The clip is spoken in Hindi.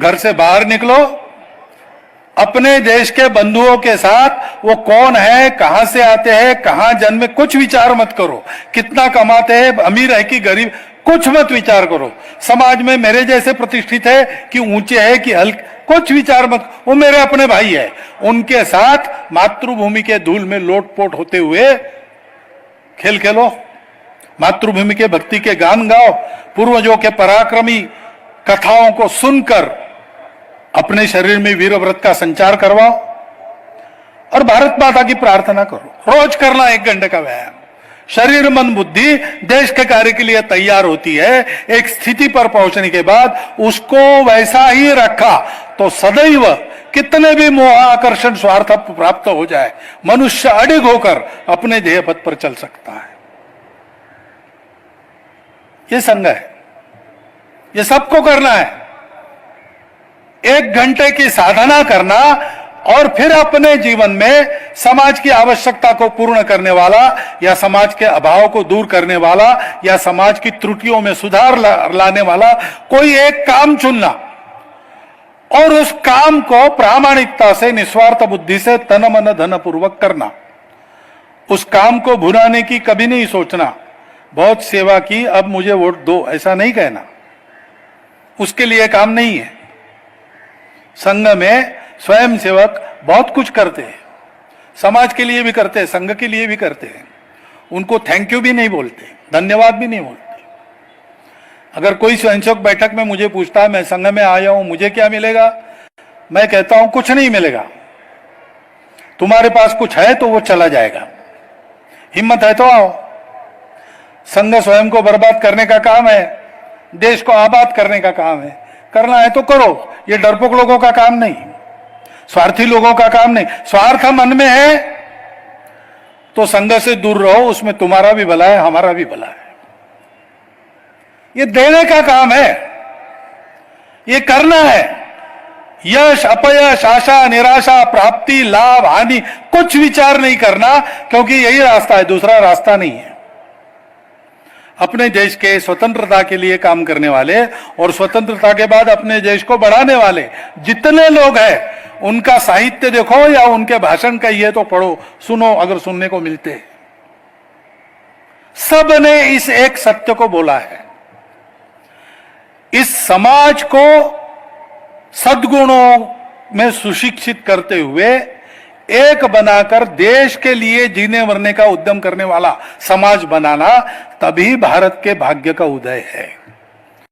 घर से बाहर निकलो, अपने देश के बंधुओं के साथ वो कौन है, कहां से आते हैं, कहां जन्मे, कुछ विचार मत करो। कितना कमाते हैं, अमीर है कि गरीब, कुछ मत विचार करो। समाज में मेरे जैसे प्रतिष्ठित है कि ऊंचे है कि हल्के, कुछ विचार मत। वो मेरे अपने भाई है, उनके साथ मातृभूमि के धूल में लोटपोट होते हुए खेल खेलो, मातृभूमि के भक्ति के गान गाओ, पूर्वजों के पराक्रमी कथाओं को सुनकर अपने शरीर में वीर व्रत का संचार करवाओ और भारत माता की प्रार्थना करो। रोज करना 1 घंटे का व्यायाम। शरीर मन बुद्धि देश के कार्य के लिए तैयार होती है। एक स्थिति पर पहुंचने के बाद उसको वैसा ही रखा तो सदैव कितने भी मोह आकर्षण स्वार्थ प्राप्त हो जाए, मनुष्य अडिग होकर अपने ध्येय पथ पर चल सकता है। ये संघ है, ये सबको करना है। 1 घंटे की साधना करना और फिर अपने जीवन में समाज की आवश्यकता को पूर्ण करने वाला या समाज के अभाव को दूर करने वाला या समाज की त्रुटियों में सुधार लाने वाला कोई एक काम चुनना और उस काम को प्रामाणिकता से, निस्वार्थ बुद्धि से, तन मन धन पूर्वक करना। उस काम को भुनाने की कभी नहीं सोचना, बहुत सेवा की अब मुझे वोट दो, ऐसा नहीं कहना। उसके लिए काम नहीं है। संघ में स्वयं सेवक बहुत कुछ करते हैं, समाज के लिए भी करते हैं, संघ के लिए भी करते हैं। उनको थैंक यू भी नहीं बोलते, धन्यवाद भी नहीं बोलते। अगर कोई स्वयंसेवक बैठक में मुझे पूछता है मैं संघ में आया हूं, मुझे क्या मिलेगा, मैं कहता हूं कुछ नहीं मिलेगा। तुम्हारे पास कुछ है तो वो चला जाएगा, हिम्मत है तो आओ। संघ स्वयं को बर्बाद करने का काम है, देश को आबाद करने का काम है। करना है तो करो, ये डरपोक लोगों का काम नहीं, स्वार्थी लोगों का काम नहीं। स्वार्थ मन में है तो संघ से दूर रहो, उसमें तुम्हारा भी भला है, हमारा भी भला है। ये देने का काम है, ये करना है। यश अपयश, आशा निराशा, प्राप्ति लाभ हानि कुछ विचार नहीं करना, क्योंकि यही रास्ता है, दूसरा रास्ता नहीं है। अपने देश के स्वतंत्रता के लिए काम करने वाले और स्वतंत्रता के बाद अपने देश को बढ़ाने वाले जितने लोग हैं, उनका साहित्य देखो या उनके भाषण कहिए तो पढ़ो, सुनो अगर सुनने को मिलते। सब ने इस एक सत्य को बोला है, इस समाज को सद्गुणों में सुशिक्षित करते हुए एक बनाकर देश के लिए जीने मरने का उद्यम करने वाला समाज बनाना, तभी भारत के भाग्य का उदय है।